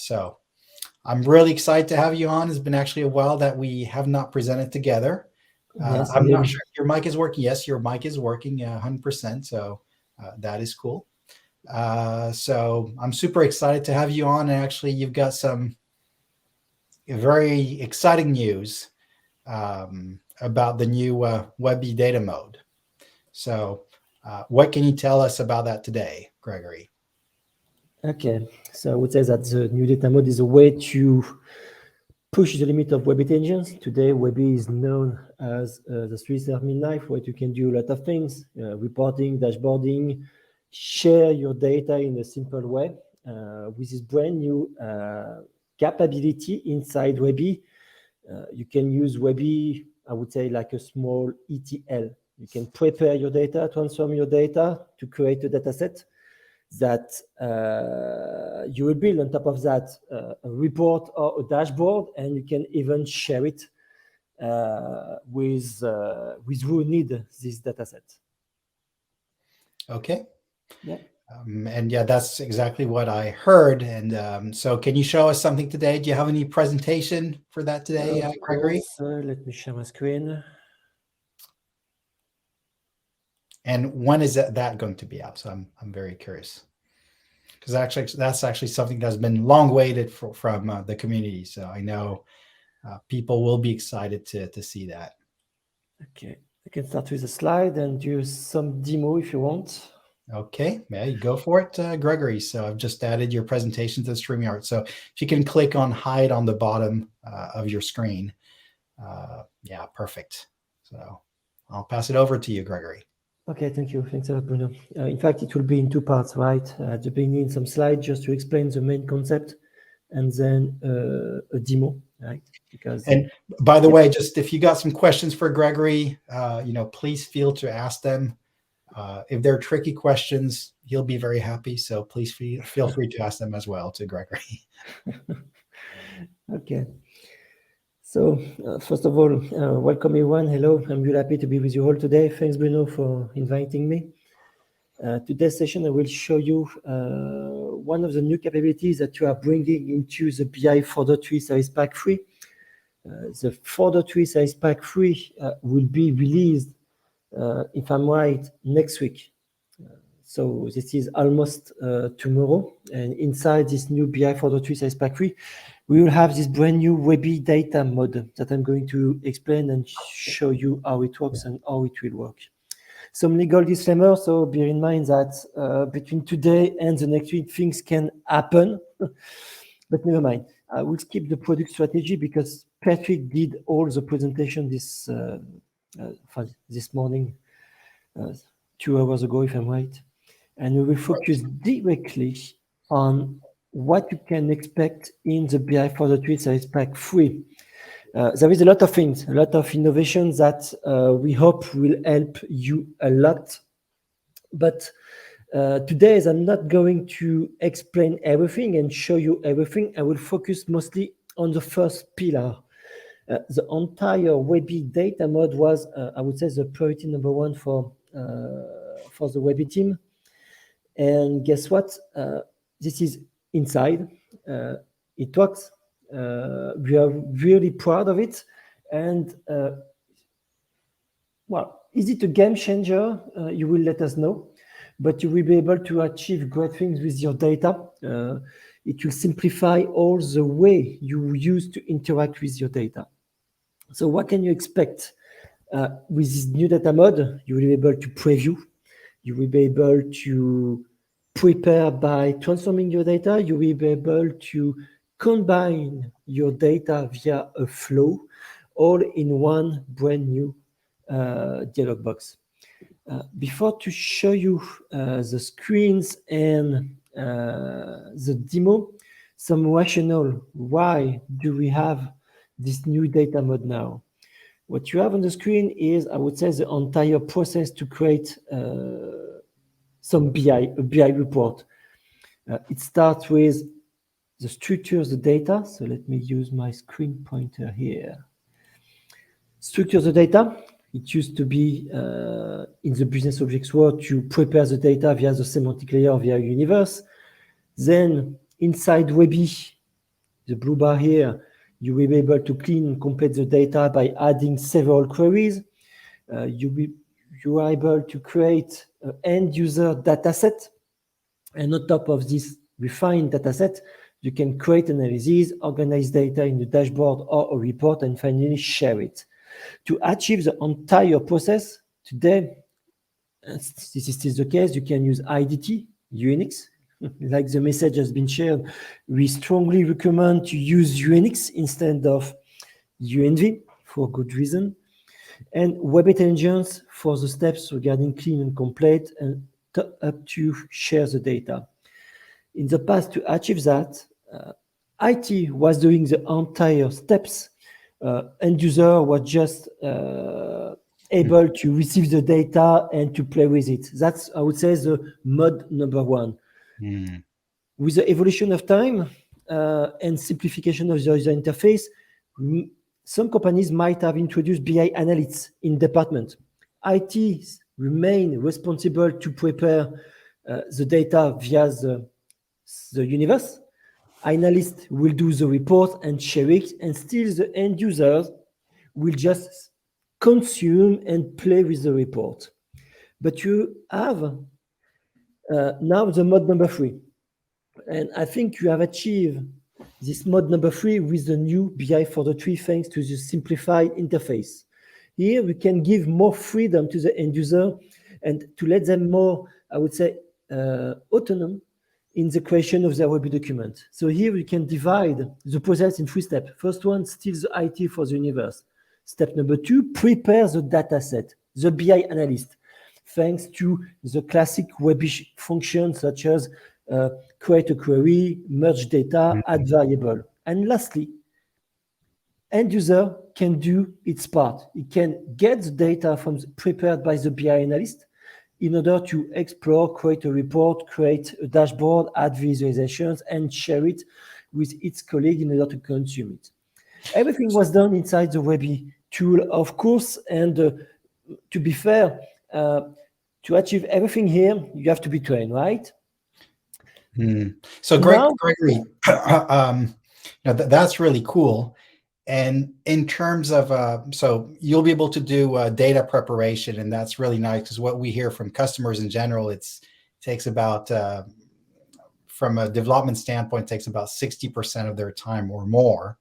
So I'm really excited to have you on. It's been actually a while that we have not presented together. Yes, I'm not indeed. sure if your mic is working. Yes, your mic is working 100%. So that is cool. So I'm super excited to have you on. And actually, you've got some very exciting news about the new WebI Data Mode. So what can you tell us about that today, Gregory? Okay, so I would say that the new data mode is a way to push the limit of web intelligence. Today, WebI is known as the three-arm knife, where you can do a lot of things, reporting, dashboarding, share your data in a simple way. With this brand new capability inside WebI, you can use WebI, I would say, like a small ETL. You can prepare your data, transform your data to create a data set that you will build on top of that a report or a dashboard, and you can even share it with who need this data set. Okay. Yeah. And yeah, that's exactly what I heard. And so can you show us something today? Do you have any presentation for that today, Gregory? Let me share my screen. And when is that going to be out? So I'm very curious, because actually that's actually something that's been long waited from the community. So I know people will be excited to see that. Okay, I can start with a slide and do some demo if you want. Okay, yeah, you go for it, Gregory. So I've just added your presentation to the StreamYard. So if you can click on hide on the bottom of your screen. Yeah, perfect. So I'll pass it over to you, Gregory. Okay, thank you. Thanks a lot, Bruno. In fact, it will be in two parts, right? At the beginning, some slides just to explain the main concept, and then a demo, right? Because and by the way, just if you got some questions for Gregory, please feel to ask them. If they're tricky questions, he'll be very happy. So please feel free to ask them as well to Gregory. Okay. So first of all, welcome everyone. Hello, I'm really happy to be with you all today. Thanks, Bruno, for inviting me. Today's session, I will show you one of the new capabilities that you are bringing into the BI 4.3 Service Pack 3. The 4.3 Service Pack 3 will be released, if I'm right, next week. So this is almost tomorrow. And inside this new BI 4.3 Service Pack 3, we will have this brand new WebI Data Mode that I'm going to explain and show you how it works and how it will work. Some legal disclaimer, so bear in mind that between today and the next week, things can happen, but never mind. I will skip the product strategy because Patrick did all the presentation this morning, 2 hours ago, if I'm right. And we will focus directly on what you can expect in the BI 4.3 Service Pack 3. There is a lot of things, a lot of innovations that we hope will help you a lot. But today, as I'm not going to explain everything and show you everything, I will focus mostly on the first pillar. The entire WebI Data Mode was, I would say, the priority number one for the WebI team. And guess what? This is inside. It works. We are really proud of it. And well, is it a game changer? You will let us know. But you will be able to achieve great things with your data. It will simplify all the way you use to interact with your data. So what can you expect with this new data mode? You will be able to preview. You will be able to prepare by transforming your data. You will be able to combine your data via a flow, all in one brand new dialog box. Before to show you the screens and the demo, some rationale. Why do we have this new data mode now? What you have on the screen is, I would say, the entire process to create some a BI report. It starts with the structure of the data. So let me use my screen pointer here. Structure the data. It used to be in the BusinessObjects world to prepare the data via the semantic layer via universe. Then inside WebI, the blue bar here, you will be able to clean and complete the data by adding several queries. You are able to create an end user dataset. And on top of this refined dataset, you can create analysis, organize data in the dashboard or a report, and finally share it. To achieve the entire process, today, this is still the case, you can use IDT, Unix. Like the message has been shared, we strongly recommend to use Unix instead of UNV for good reason. And Web Intelligence for the steps regarding clean and complete and up to share the data. In the past, to achieve that, IT was doing the entire steps. End user was just able to receive the data and to play with it. That's, I would say, the mode number one. Mm. With the evolution of time and simplification of the user interface, some companies might have introduced BI analysts in department. IT remain responsible to prepare the data via the universe. Analysts will do the report and share it, and still the end users will just consume and play with the report. But you have now the mode number 3. And I think you have achieved this mode number 3 with the new BI for the tree, thanks to the simplified interface. Here we can give more freedom to the end user and to let them more, I would say, autonomous in the creation of their WebI document. So here we can divide the process in 3 steps. First one, still the IT for the universe. Step number 2, prepare the data set, the BI analyst, thanks to the classic WebI functions such as create a query, merge data, add variable. And lastly, end user can do its part. It can get the data prepared by the BI analyst in order to explore, create a report, create a dashboard, add visualizations, and share it with its colleague in order to consume it. Everything was done inside the WebI tool, of course, and to be fair, to achieve everything here, you have to be trained, right? So Gregory, that's really cool. And in terms of, so you'll be able to do data preparation, and that's really nice because what we hear from customers in general, it takes about, from a development standpoint, takes about 60% of their time or more.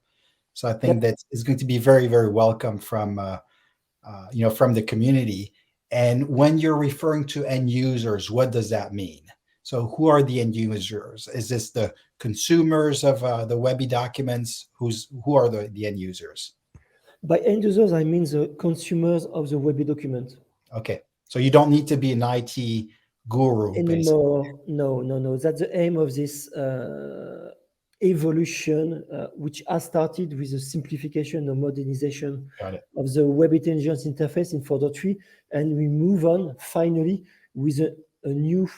So I think that is going to be very, very welcome from, from the community. And when you're referring to end users, what does that mean? So who are the end users? Is this the consumers of the WebI documents? Who are the end users? By end users, I mean the consumers of the WebI document. Okay. So you don't need to be an IT guru anymore. No. That's the aim of this evolution, which has started with the simplification or modernization of the Web Intelligence interface in 4.3. And we move on finally with a new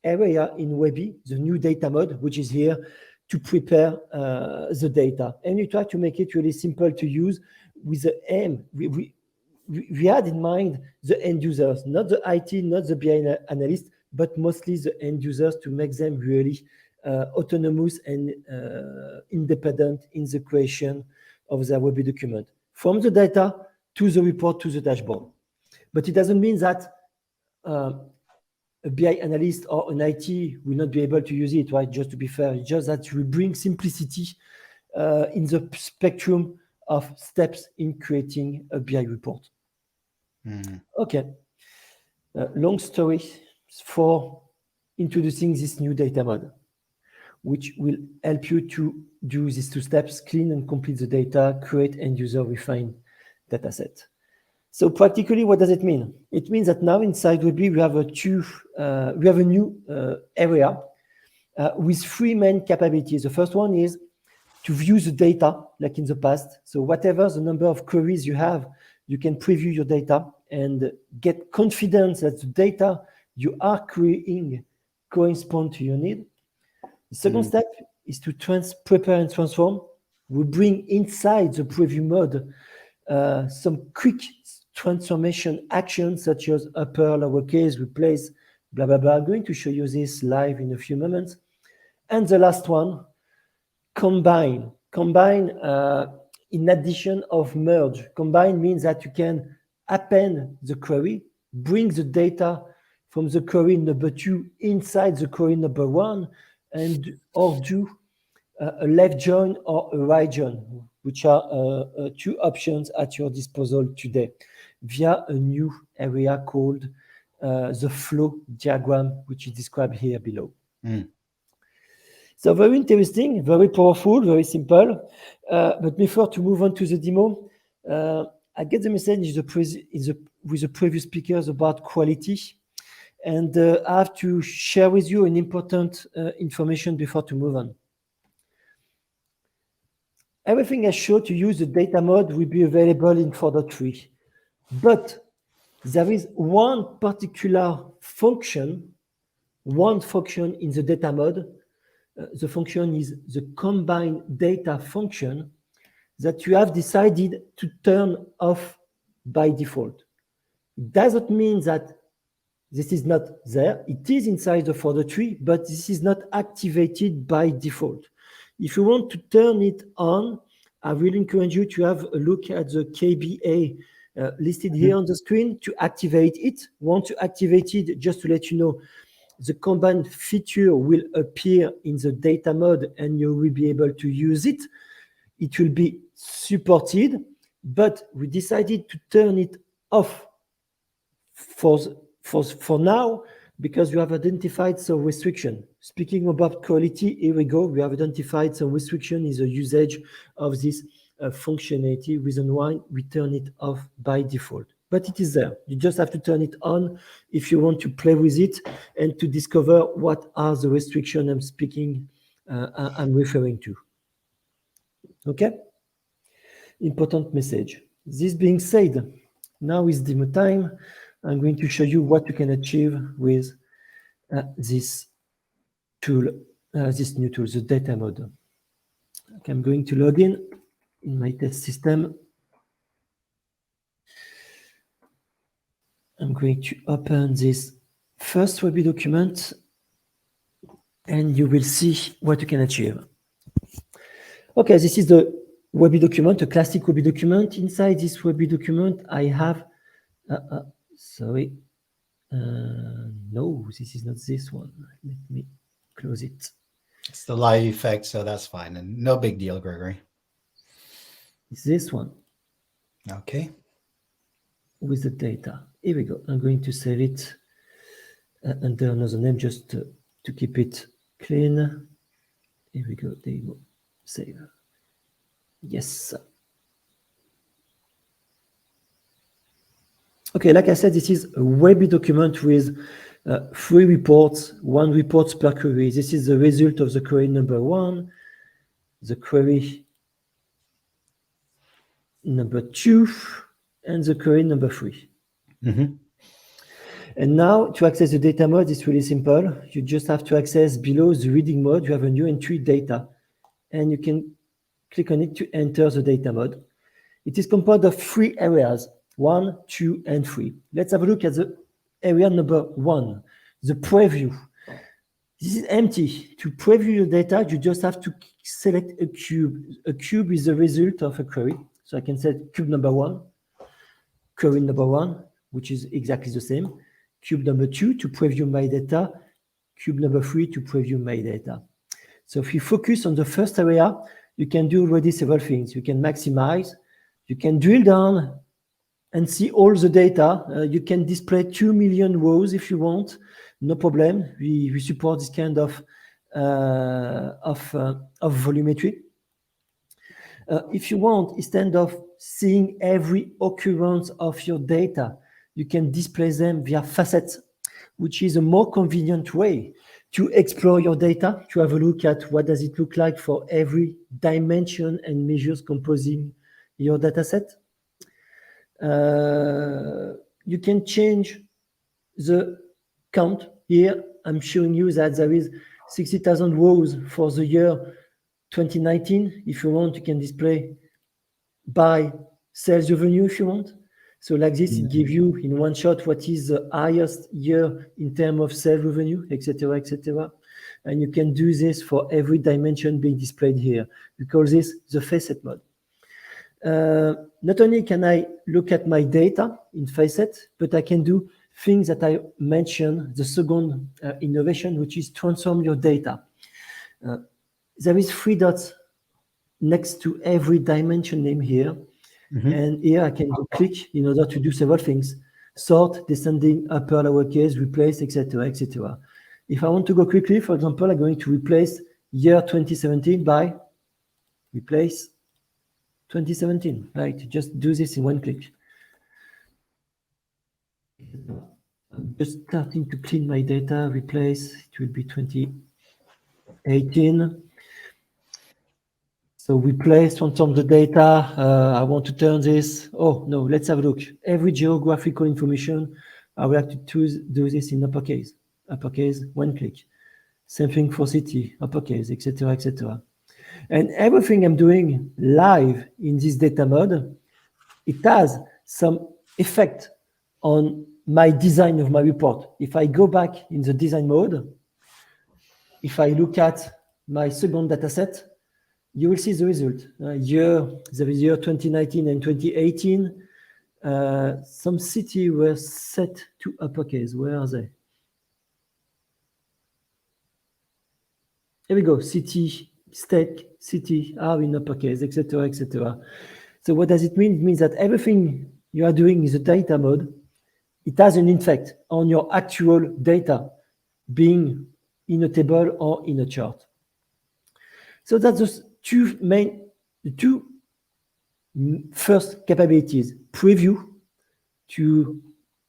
area in WebI, the new data mode, which is here to prepare the data. And we try to make it really simple to use with the aim. We had in mind the end users, not the IT, not the BI analyst, but mostly the end users to make them really autonomous and independent in the creation of their WebI document, from the data to the report to the dashboard. But it doesn't mean that a BI analyst or an IT will not be able to use it, right? Just to be fair, it's just that we bring simplicity in the spectrum of steps in creating a BI report. Okay. Long story for introducing this new data mode, which will help you to do these 2 steps: clean and complete the data, create end user refined data set. So practically, what does it mean? It means that now inside WebI we have a new area with 3 main capabilities. The first one is to view the data like in the past. So whatever the number of queries you have, you can preview your data and get confidence that the data you are creating correspond to your need. The second step is to prepare and transform. We bring inside the preview mode some quick transformation actions such as upper, lowercase, replace, blah. I'm going to show you this live in a few moments. And the last one, combine. Combine in addition of merge. Combine means that you can append the query, bring the data from the query number 2 inside the query number 1, and or do a left join or a right join, which are two options at your disposal today via a new area called the flow diagram, which is described here below. So very interesting, very powerful, very simple. But before to move on to the demo, I get the message with the previous speakers about quality. And I have to share with you an important information before to move on. Everything I showed to you, the data mode will be available in 4.3. But there is one particular function, in the data mode. The function is the combine data function that you have decided to turn off by default. It doesn't mean that this is not there. It is inside the 4.3, but this is not activated by default. If you want to turn it on, I will encourage you to have a look at the KBA listed here on the screen to activate it. Once you activate it, just to let you know, the combine feature will appear in the data mode and you will be able to use it. It will be supported, but we decided to turn it off for now, because we have identified some restriction. Speaking about quality, here we go. We have identified some restriction in the usage of this functionality, reason why we turn it off by default. But it is there. You just have to turn it on if you want to play with it and to discover what are the restrictions I'm referring to. Okay? Important message. This being said, now is demo time. I'm going to show you what you can achieve with this tool, this new tool, the data mode. Okay, I'm going to log in my test system. I'm going to open this first WebI document and you will see what you can achieve. Okay, this is the WebI document, a classic WebI document. Inside this WebI document, I have sorry. No, this is not this one. Let me close it. It's the live effect, so that's fine. And no big deal, Gregory. It's this one. Okay. With the data. Here we go. I'm going to save it under another name just to keep it clean. Here we go. There you go. Save. Yes. Okay, like I said, this is a WebI document with 3 reports, 1 report per query. This is the result of the query number 1, the query number 2, and the query number 3. And now to access the data mode, it's really simple. You just have to access below the reading mode. You have a new entry data, and you can click on it to enter the data mode. It is composed of 3 areas. 1, 2, and 3. Let's have a look at the area number 1, the preview. This is empty. To preview your data, you just have to select a cube. A cube is the result of a query. So I can set cube number 1, query number 1, which is exactly the same. Cube number 2 to preview my data. Cube number 3 to preview my data. So if you focus on the first area, you can do already several things. You can maximize. You can drill down and see all the data. You can display 2 million rows if you want, no problem. We support this kind of volumetry. If you want, instead of seeing every occurrence of your data, you can display them via facets, which is a more convenient way to explore your data, to have a look at what does it look like for every dimension and measures composing your data set. You can change the count. Here I'm showing you that there is 60,000 rows for the year 2019. If you want, you can display by sales revenue if you want. So like this, it gives you in one shot what is the highest year in terms of sales revenue, etc., etc. And you can do this for every dimension being displayed here. We call this the facet mode. Not only can I look at my data in facet, but I can do things that I mentioned, the second innovation, which is transform your data. There is 3 dots next to every dimension name here. And here I can click in order to do several things: sort, descending, upper, lowercase, replace, etc., etc. If I want to go quickly, for example, I'm going to replace year 2017 by replace 2017, right? Just do this in one click. I'm just starting to clean my data, replace, it will be 2018. So replace, transform the data. I want to turn this. Oh, no, let's have a look. Every geographical information, I will have to do this in uppercase, one click. Same thing for city, uppercase, etc., etc. And everything I'm doing live in this data mode, it has some effect on my design of my report. If I go back in the design mode, if I look at my second data set, you will see the result. There is year 2019 and 2018. Some city were set to uppercase. Where are they? Here we go. City, state, city are in uppercase, etc., etc. So what does it mean? It means that everything you are doing in the data mode, it has an effect on your actual data being in a table or in a chart. So that's the two first capabilities: preview, to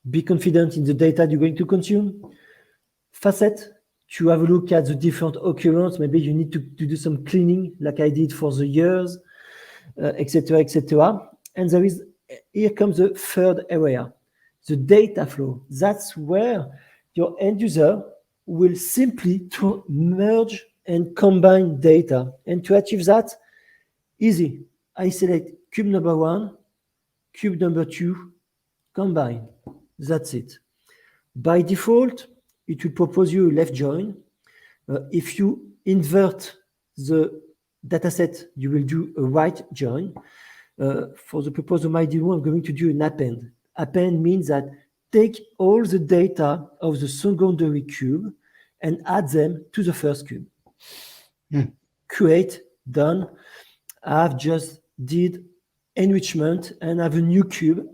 be confident in the data you're going to consume; facet, to have a look at the different occurrence. Maybe you need to do some cleaning, like I did for the years, etc., etc. And here comes the third area, the data flow. That's where your end user will simply merge and combine data. And to achieve that, easy. I select cube number 1, cube number 2, combine. That's it. By default, it will propose you a left join. If you invert the dataset, you will do a right join. For the purpose of my demo, I'm going to do an append. Append means that take all the data of the secondary cube and add them to the first cube. Create, done. I've just did enrichment and I have a new cube.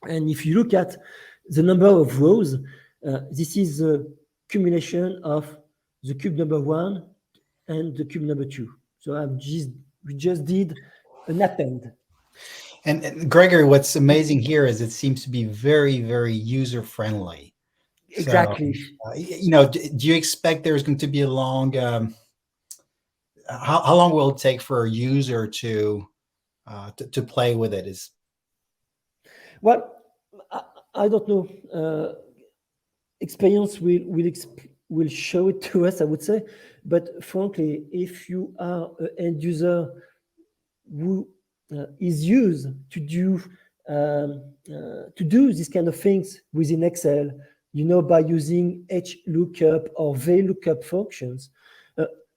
And if you look at the number of rows, this is the cumulation of the cube number 1 and the cube number 2. So we just did an append. And Gregory, what's amazing here is it seems to be very, very user friendly. Exactly. So, do you expect there's going to be a long? How long will it take for a user to play with it? Well, I don't know. Experience will show it to us, I would say. But frankly, if you are an end user who is used to do these kind of things within Excel, by using HLOOKUP or VLOOKUP functions,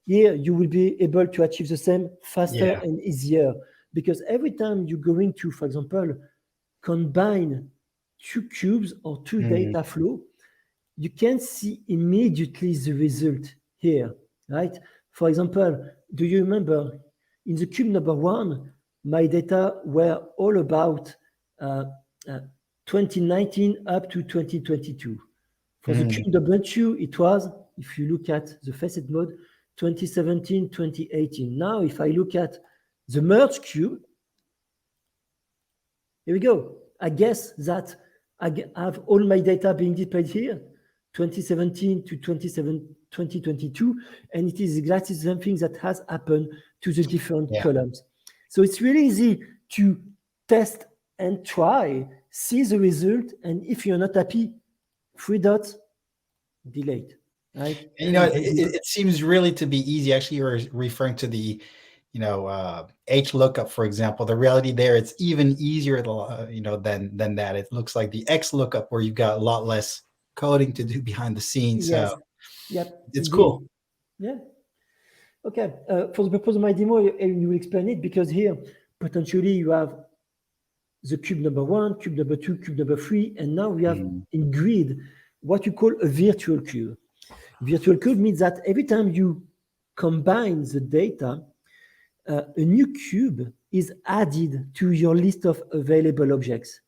here you will be able to achieve the same faster and easier. Because every time you're going to, for example, combine 2 cubes or 2 data flow, you can see immediately the result here, right? For example, do you remember in the cube number 1, my data were all about 2019 up to 2022. For the cube number 2, it was, if you look at the facet mode, 2017, 2018. Now, if I look at the merge cube, here we go. I guess that I have all my data being displayed here, 2017 to 2022, and it is exactly the same thing that has happened to the different columns. So it's really easy to test and try, see the result, and if you're not happy, 3 dots, delete. Right? And, it seems really to be easy. Actually, you're referring to the HLOOKUP, for example. The reality there, it's even easier, than that. It looks like the XLOOKUP, where you've got a lot less coding to do behind the scenes. Yes. So yep. it's Indeed. cool. Yeah. Okay. For the purpose of my demo, you will explain it because here potentially you have the cube number 1, cube number 2, cube number 3, and now we have in grid what you call a virtual cube. Virtual cube means that every time you combine the data, a new cube is added to your list of available objects.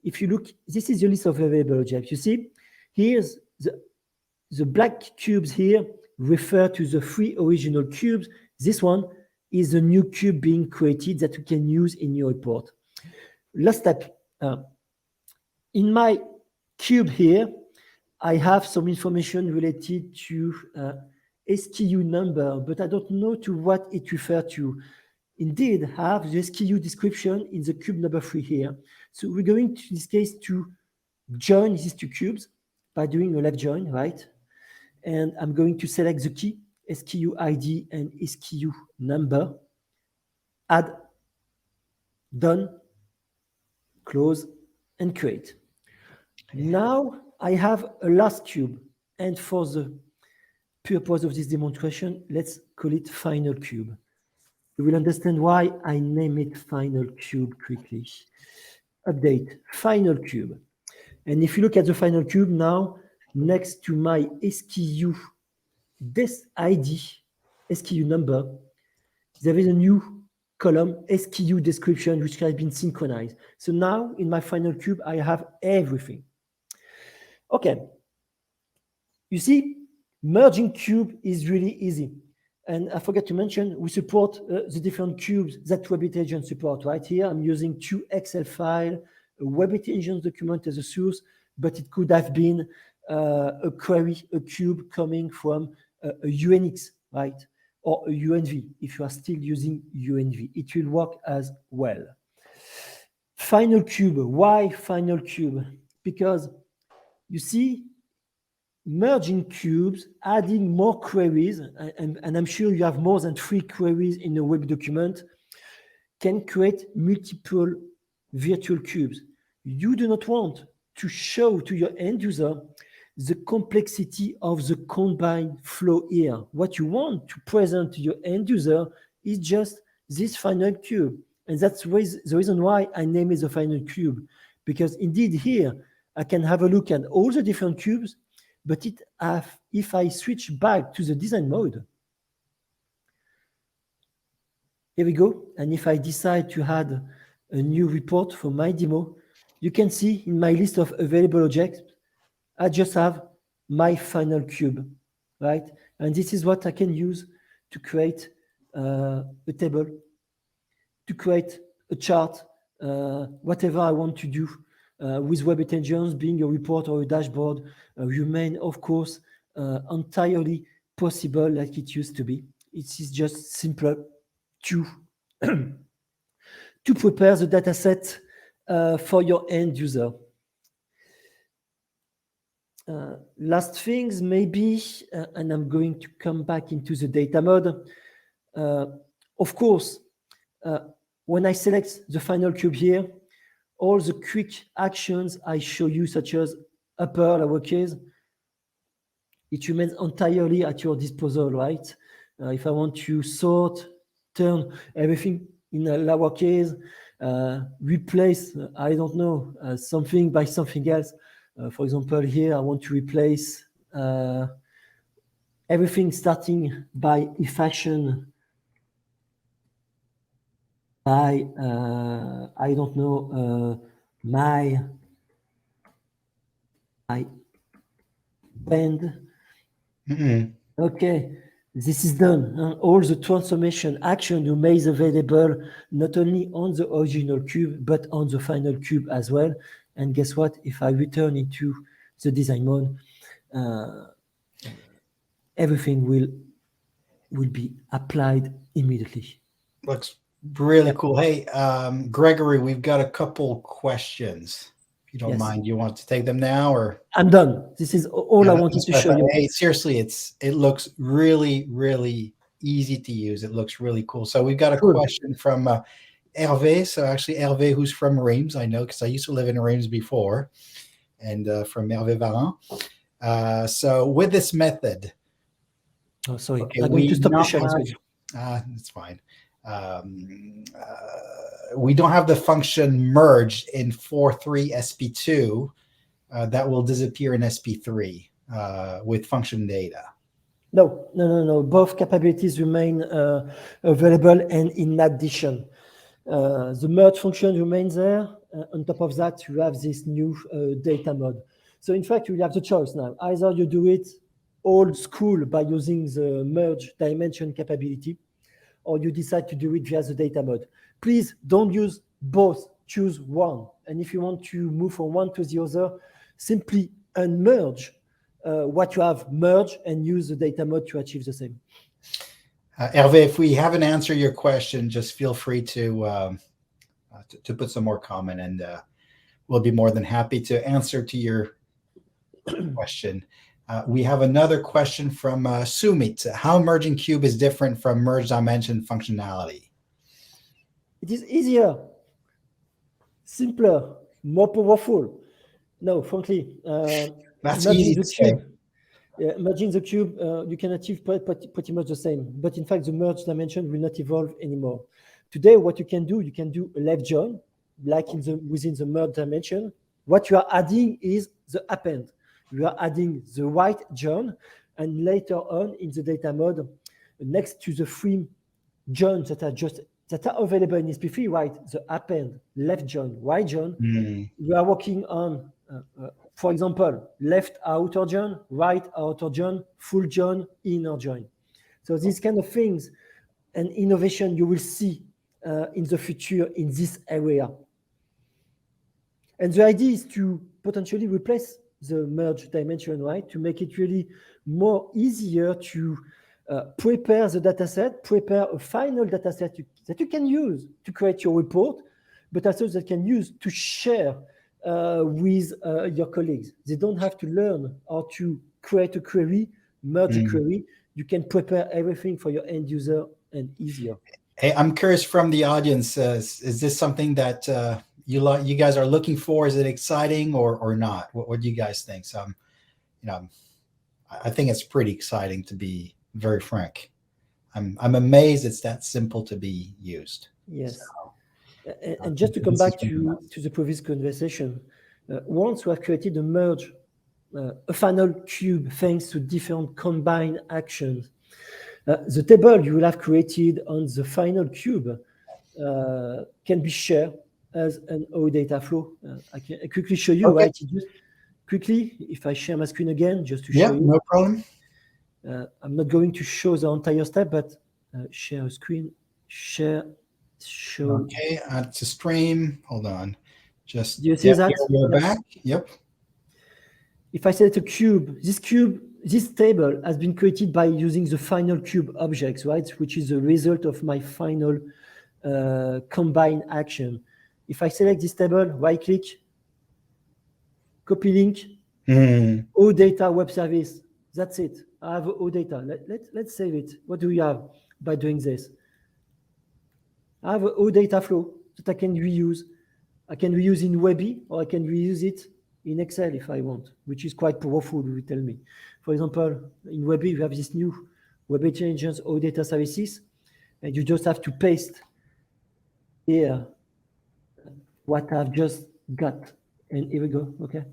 If you look, this is your list of available objects. You see, here's the black cubes here refer to the 3 original cubes. This one is a new cube being created that you can use in your report. Last step, in my cube here, I have some information related to SKU number, but I don't know to what it refers to. Indeed, have the SKU description in the cube number 3 here. So we're going to, in this case, to join these 2 cubes by doing a left join, right? And I'm going to select the key, SKU ID and SKU number, add, done, close, and create. Now I have a last cube. And for the purpose of this demonstration, let's call it final cube. You will understand why I name it final cube quickly. Update, final cube. And if you look at the final cube now, next to my SKU, this ID, SKU number, there is a new column, SKU description, which has been synchronized. So now in my final cube, I have everything. Okay. You see, merging cube is really easy. And I forgot to mention, we support the different cubes that WebI Intelligence support. Right here, I'm using 2 Excel files, a WebI Intelligence document as a source, but it could have been a query, a cube coming from a UNX, right? Or a UNV, if you are still using UNV. It will work as well. Final cube. Why final cube? Because you see, merging cubes, adding more queries, and I'm sure you have more than 3 queries in a web document, can create multiple virtual cubes. You do not want to show to your end user the complexity of the combined flow here. What you want to present to your end user is just this final cube. And that's the reason why I name it the final cube. Because indeed here, I can have a look at all the different cubes, but if I switch back to the design mode, here we go. And if I decide to add a new report for my demo, you can see in my list of available objects, I just have my final cube, right? And this is what I can use to create a table, to create a chart, whatever I want to do with Web Intelligence, being a report or a dashboard, remain, of course, entirely possible like it used to be. It is just simpler to, to prepare the data set for your end user. Last things maybe, and I'm going to come back into the data mode. Of course, when I select the final cube here, all the quick actions I show you, such as upper, lowercase, it remains entirely at your disposal, right? If I want to sort, turn everything in a lowercase, replace, I don't know, something by something else. For example, here I want to replace everything starting by if action by, I don't know, my band. Okay, this is done. All the transformation action you made available not only on the original cube, but on the final cube as well. And guess what? If I return into the design mode, everything will be applied immediately. Looks really cool. Hey, Gregory, we've got a couple questions. If you don't mind, you want to take them now, or? I'm done. This is all I wanted to show you. Hey, seriously, it looks really, really easy to use. It looks really cool. So we've got a question from Hervé. So actually Hervé, who's from Reims, I know, because I used to live in Reims before, and from Hervé Varan. So with this method, Oh, sorry. Okay, I'm going to stop the not sharing screen. it's fine. We don't have the function merge in 4.3 SP2 that will disappear in SP3 with function data. No. Both capabilities remain available, and in addition, the merge function remains there. On top of that, you have this new data mode. So in fact, you have the choice now. Either you do it old school by using the merge dimension capability, or you decide to do it via the data mode. Please don't use both, choose one. And if you want to move from one to the other, simply unmerge what you have merged and use the data mode to achieve the same. Hervé, if we haven't answered your question, just feel free to put some more comment, and we'll be more than happy to answer to your question. We have another question from Sumit. How merging cube is different from merge dimension functionality? It is easier, simpler, more powerful. No, frankly, That's easy to say. Merging the cube, you can achieve pretty much the same. But in fact, the merge dimension will not evolve anymore. Today, what you can do a left join, like within the merge dimension. What you are adding is the append. You are adding the right join, and later on in the data mode, next to the three joins that are available in SP3, right? The append, left join, right join. We are working on, for example, left outer join, right outer join, full join, inner join. So these kind of things and innovation you will see in the future in this area. And the idea is to potentially replace the merge dimension, right? To make it really more easier to prepare the dataset, prepare a final dataset that you can use to create your report, but also that can use to share with your colleagues. They don't have to learn how to create a query, merge a query. You can prepare everything for your end user and easier. Hey, I'm curious from the audience, is this something that you guys are looking for? Is it exciting or not? What do you guys think? So, I think it's pretty exciting, to be very frank. I'm amazed it's that simple to be used. Yes. So, and just to come back to the previous conversation, once we have created a merge, a final cube thanks to different combined actions, the table you will have created on the final cube can be shared as an OData flow. I can quickly show you, right? Just quickly, if I share my screen again, just to show you. No problem. I'm not going to show the entire step, but share a screen, show. Okay, it's a stream. Hold on. Just do you see that? We're back. Yep. If I select a cube, this table has been created by using the final cube objects, right? Which is the result of my final combined action. If I select this table, right click, copy link, OData web service. That's it. I have OData. Let's save it. What do we have by doing this? I have an OData flow that I can reuse. I can reuse in WebI, or I can reuse it in Excel if I want, which is quite powerful, you will tell me. For example, in WebI, we have this new Web Intelligence OData services, and you just have to paste here what I've just got. And here we go, okay?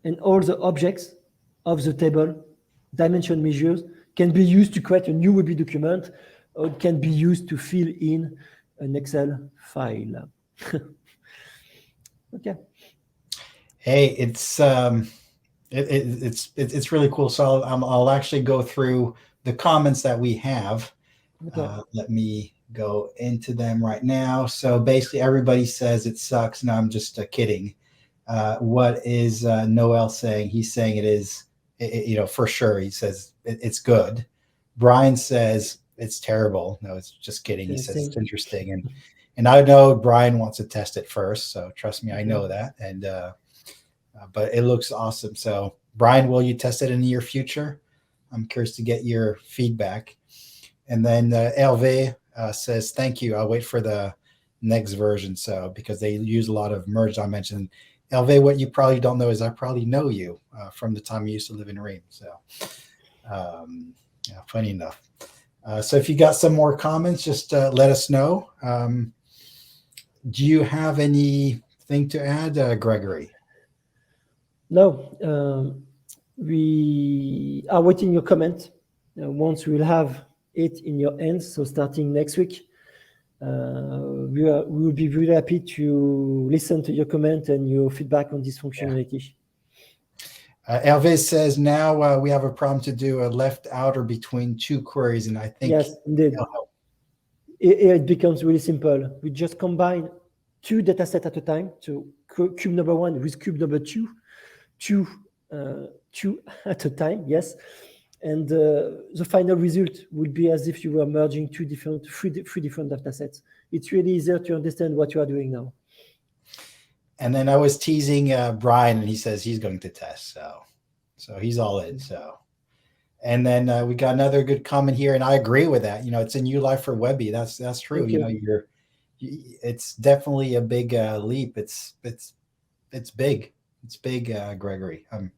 And all the objects of the table, dimension measures, can be used to create a new WebI document, or it can be used to fill in an Excel file. Okay. Hey, it's really cool. So I'll actually go through the comments that we have. Okay. Let me go into them right now. So basically, everybody says it sucks. No, I'm just kidding. What is Noel saying? He's saying it is, for sure. He says it's good. Brian says it's terrible. No, it's just kidding. He says it's interesting, and I know Brian wants to test it first. So trust me, I know that. And but it looks awesome. So Brian, will you test it in the near future? I'm curious to get your feedback. And then Hervé says, thank you. I'll wait for the next version. So because they use a lot of merge dimension. Hervé, what you probably don't know is I probably know you from the time you used to live in Reims. So Yeah, funny enough. So if you got some more comments, just let us know. Do you have anything to add, Gregory? No, we are waiting your comment. Once we will have it in your hands, so starting next week, we will be really happy to listen to your comment and your feedback on this functionality. Hervé says now we have a problem to do a left outer between two queries, and I think Yes, indeed. It becomes really simple. We just combine two data sets at a time. So cube number one with cube number two at a time, yes. And the final result would be as if you were merging three different data sets. It's really easier to understand what you are doing now. And then I was teasing Brian, and he says he's going to test, so he's all in. So, and then we got another good comment here, and I agree with that. It's a new life for WebI. That's true. Thank you. It's definitely a big leap. It's big. It's big, Gregory. I'm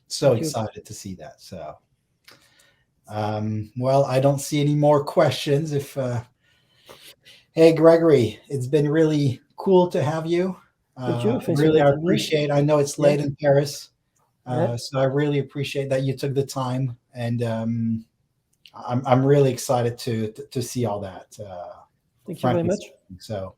so Thank you. excited to see that. So, well, I don't see any more questions. Hey, Gregory, it's been really cool to have you. Thank you. Thanks for Really, I inviting me. appreciate. I know it's Yeah. late in Paris, Yeah. so I really appreciate that you took the time, and I'm really excited to see all that. Thank you very much. So,